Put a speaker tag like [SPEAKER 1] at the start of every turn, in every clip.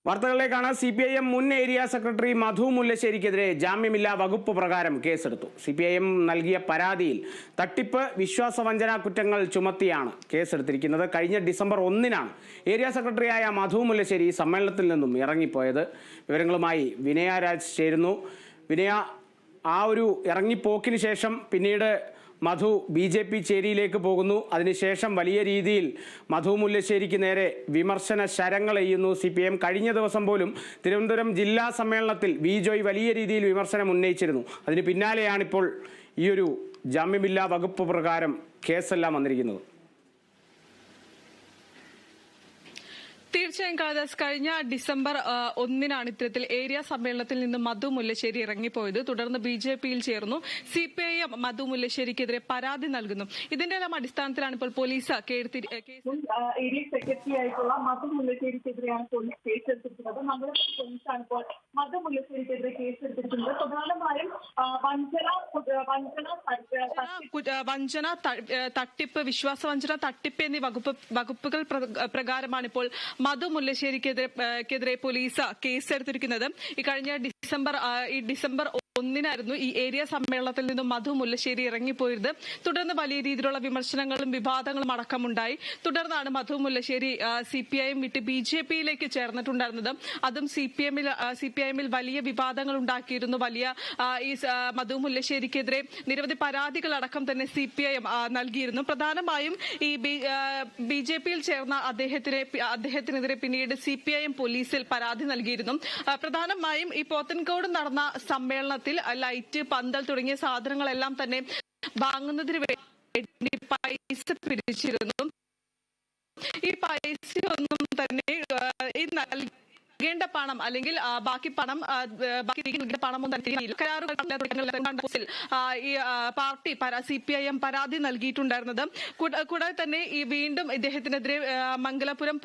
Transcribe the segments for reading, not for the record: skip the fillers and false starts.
[SPEAKER 1] വാർത്തകളിലേക്കാണ്. CPIM മുൻ area secretary മധു മുല്ലശ്ശേരിക്കെതിരെ ജാമ്യമില്ലാ വകുപ്പ് പ്രകാരം കേസെടുത്തു. CPIM നൽകിയ പരാതിയിൽ തട്ടിപ്പ്, വിശ്വാസവഞ്ചന കുറ്റങ്ങൾ ചുമത്തിയാണ് കേസെടുത്തിരിക്കുന്നത്. കഴിഞ്ഞ ഡിസംബർ 1-നാണ് ഏരിയ സെക്രട്ടറിയായ മധു മുല്ലശ്ശേരി സമ്മേളനത്തിൽ നിന്നും ഇറങ്ങിപ്പോയത്. വിവരങ്ങളുമായി വിനയ രാജ് ചേരുന്നു. വിനയ, ആ ഒരു ഇറങ്ങിപ്പോക്കിന് ശേഷം പിന്നീട് മധു BJP ചേരിയിലേക്ക് പോകുന്നു. അതിനുശേഷം വലിയ രീതിയിൽ മധു മുല്ലശ്ശേരിക്ക് നേരെ വിമർശന ശരങ്ങളെയ്യുന്നു CPIM. കഴിഞ്ഞ ദിവസം പോലും തിരുവനന്തപുരം ജില്ലാ സമ്മേളനത്തിൽ ജോയ് വലിയ രീതിയിൽ വിമർശനം ഉന്നയിച്ചിരുന്നു. അതിന് പിന്നാലെയാണിപ്പോൾ ഈ ഒരു ജാമ്യമില്ലാ വകുപ്പ് പ്രകാരം കേസെല്ലാം വന്നിരിക്കുന്നത്.
[SPEAKER 2] തീർച്ചയായും കാളിദാസ്, കഴിഞ്ഞ ഡിസംബർ 1-നാണ് ഇത്തരത്തിൽ ഏരിയ സമ്മേളനത്തിൽ നിന്ന് മധു മുല്ലശ്ശേരി ഇറങ്ങിപ്പോയത്. തുടർന്ന് BJPയിൽ ചേർന്നു. CPIM മധു മുല്ലശ്ശേരിക്കെതിരെ പരാതി നൽകുന്നു. ഇതിന്റെ എല്ലാം അടിസ്ഥാനത്തിലാണ് ഇപ്പോൾ പോലീസ്
[SPEAKER 3] ഏരിയ സെക്രട്ടറി ആയിട്ടുള്ള മധു മുല്ലശ്ശേരിക്കെതിരെയാണ് പോലീസ് കേസെടുത്തിരിക്കുന്നത്. നമ്മുടെ പോലീസാണ് ഇപ്പോൾ മധു മുല്ലശ്ശേരിക്കെതിരെ കേസെടുത്തിരിക്കുന്നത്. പ്രധാനമായും
[SPEAKER 2] വഞ്ചന, തട്ടിപ്പ്, വിശ്വാസവഞ്ചന, തട്ടിപ്പ് എന്നീ വകുപ്പുകൾ പ്രകാരമാണ് ഇപ്പോൾ മധു മുല്ലശ്ശേരിക്കെതിരെ പോലീസ് കേസെടുത്തിരിക്കുന്നത്. ഈ കഴിഞ്ഞ ഡിസംബർ 1-നായിരുന്നു ഈ ഏരിയ സമ്മേളനത്തിൽ നിന്നും മധു മുല്ലശ്ശേരി ഇറങ്ങിപ്പോയത്. തുടർന്ന് വലിയ രീതിയിലുള്ള വിമർശനങ്ങളും വിവാദങ്ങളും അടക്കമുണ്ടായി. തുടർന്നാണ് മധു മുല്ലശ്ശേരി CPIM വിട്ട് BJPയിലേക്ക് ചേർന്നിട്ടുണ്ടായിരുന്നത്. അതും CPIMൽ വലിയ വിവാദങ്ങൾ ഉണ്ടാക്കിയിരുന്നു. ഈ മധു മുല്ലശ്ശേരിക്കെതിരെ നിരവധി പരാതികൾ അടക്കം തന്നെ CPIM നൽകിയിരുന്നു. പ്രധാനമായും ഈ BJPയിൽ ചേർന്ന അദ്ദേഹത്തിനെതിരെ പിന്നീട് CPIM പോലീസിൽ പരാതി നൽകിയിരുന്നു. പ്രധാനമായും ഈ പോത്തൻകോട് നടന്ന സമ്മേളനത്തിൽ ലൈറ്റ്, പന്തൽ തുടങ്ങിയ സാധനങ്ങളെല്ലാം തന്നെ വാങ്ങുന്നതിന് വേണ്ടി പൈസ പിരിച്ചിരുന്നു. ഈ പൈസയൊന്നും തന്നെ നൽകേണ്ട പണം അല്ലെങ്കിൽ ബാക്കി പണമൊന്നും തന്നെ ഈ പാർട്ടി CPIM പരാതി നൽകിയിട്ടുണ്ടായിരുന്നത്. കൂടാതെ തന്നെ ഈ വീണ്ടും ഇദ്ദേഹത്തിനെതിരെ മംഗലപുരം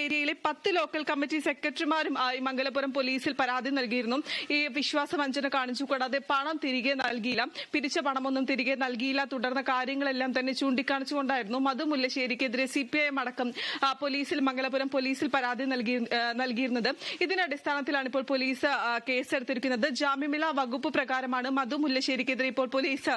[SPEAKER 2] ഏരിയയിലെ 10 ലോക്കൽ കമ്മിറ്റി സെക്രട്ടറിമാരും ഈ മംഗലപുരം പോലീസിൽ പരാതി നൽകിയിരുന്നു. ഈ വിശ്വാസവഞ്ചന കാണിച്ചു, കൂടാതെ പണം തിരികെ നൽകിയില്ല, പിരിച്ച പണമൊന്നും തിരികെ നൽകിയില്ല തുടർന്ന കാര്യങ്ങളെല്ലാം തന്നെ ചൂണ്ടിക്കാണിച്ചുകൊണ്ടായിരുന്നു മധു മുല്ലശ്ശേരിക്കെതിരെ CPIM അടക്കം മംഗലപുരം പോലീസിൽ പരാതി നൽകിയിരുന്നത്. ഇതിന്റെ അടിസ്ഥാനത്തിലാണ് ഇപ്പോൾ പോലീസ് കേസെടുത്തിരിക്കുന്നത്. ജാമ്യമില്ലാ വകുപ്പ് പ്രകാരമാണ് മധു മുല്ലശ്ശേരിക്കെതിരെ ഇപ്പോൾ പോലീസ്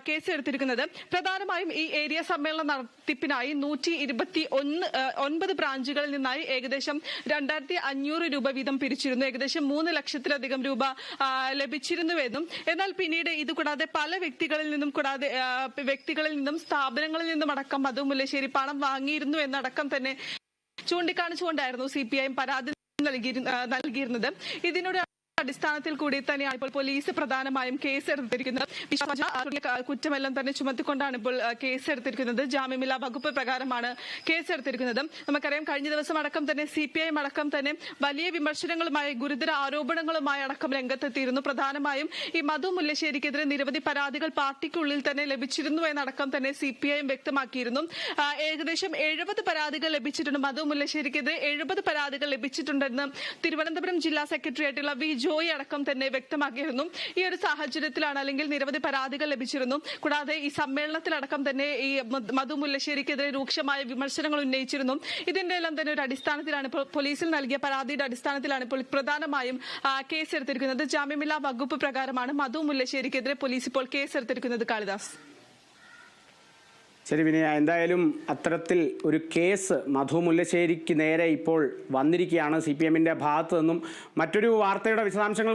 [SPEAKER 2] കേസെടുത്തിരിക്കുന്നത്. പ്രധാനമായും ഈ ഏരിയ സമ്മേളന നടത്തിപ്പിനായി 129 ബ്രാഞ്ചുകളിൽ നിന്നായി ഏകദേശം 2500 രൂപ വീതം പിരിച്ചിരുന്നു. ഏകദേശം 3 ലക്ഷത്തിലധികം രൂപ ലഭിച്ചിരുന്നുവെന്നും, എന്നാൽ പിന്നീട് ഇത് കൂടാതെ പല വ്യക്തികളിൽ നിന്നും സ്ഥാപനങ്ങളിൽ നിന്നും അടക്കം മധു മുല്ലശ്ശേരി പണം വാങ്ങിയിരുന്നു എന്നടക്കം തന്നെ ചൂണ്ടിക്കാണിച്ചുകൊണ്ടായിരുന്നു CPIM പരാതി നൽകിയിരുന്നത്. ഇതിനോട് അടിസ്ഥാനത്തിൽ കൂടി തന്നെയാണ് ഇപ്പോൾ പോലീസ് പ്രധാനമായും കേസെടുത്തിരിക്കുന്നത്. കുറ്റമെല്ലാം തന്നെ ചുമത്തിക്കൊണ്ടാണ് ഇപ്പോൾ കേസെടുത്തിരിക്കുന്നത്. ജാമ്യമില്ലാ വകുപ്പ് പ്രകാരമാണ് കേസെടുത്തിരിക്കുന്നത്. നമുക്കറിയാം, കഴിഞ്ഞ ദിവസം അടക്കം തന്നെ CPIM അടക്കം തന്നെ വലിയ വിമർശനങ്ങളുമായി, ഗുരുതര ആരോപണങ്ങളുമായി അടക്കം രംഗത്തെത്തിയിരുന്നു. പ്രധാനമായും ഈ മധു മുല്ലശ്ശേരിക്കെതിരെ നിരവധി പരാതികൾ പാർട്ടിക്കുള്ളിൽ തന്നെ ലഭിച്ചിരുന്നു എന്നടക്കം തന്നെ CPIM വ്യക്തമാക്കിയിരുന്നു. ഏകദേശം 70 പരാതികൾ ലഭിച്ചിട്ടുണ്ട്. മധു മുല്ലശ്ശേരിക്കെതിരെ 70 പരാതികൾ ലഭിച്ചിട്ടുണ്ടെന്ന് തിരുവനന്തപുരം ജില്ലാ സെക്രട്ടറി ആയിട്ടുള്ള ജോയ് അടക്കം തന്നെ വ്യക്തമാക്കിയിരുന്നു. ഈ ഒരു സാഹചര്യത്തിലാണ്, അല്ലെങ്കിൽ നിരവധി പരാതികൾ ലഭിച്ചിരുന്നു. കൂടാതെ ഈ സമ്മേളനത്തിലടക്കം തന്നെ ഈ മധു മുല്ലശ്ശേരിക്കെതിരെ രൂക്ഷമായ വിമർശനങ്ങൾ ഉന്നയിച്ചിരുന്നു. ഇതിന്റെ എല്ലാം തന്നെ ഒരു അടിസ്ഥാനത്തിലാണ് ഇപ്പോൾ പോലീസിൽ നൽകിയ പരാതിയുടെ അടിസ്ഥാനത്തിലാണ് ഇപ്പോൾ പ്രധാനമായും കേസെടുത്തിരിക്കുന്നത്. ജാമ്യമില്ലാ വകുപ്പ് പ്രകാരമാണ് മധു മുല്ലശ്ശേരിക്കെതിരെ പോലീസ് ഇപ്പോൾ കേസെടുത്തിരിക്കുന്നത്. കാളിദാസ്.
[SPEAKER 1] ശരി വിനയ, എന്തായാലും അത്തരത്തിൽ ഒരു കേസ് മധു മുല്ലശ്ശേരിക്ക് നേരെ ഇപ്പോൾ വന്നിരിക്കുകയാണ് CPIMന്റെ ഭാഗത്തു നിന്നും. മറ്റൊരു വാർത്തയുടെ വിശദാംശങ്ങൾ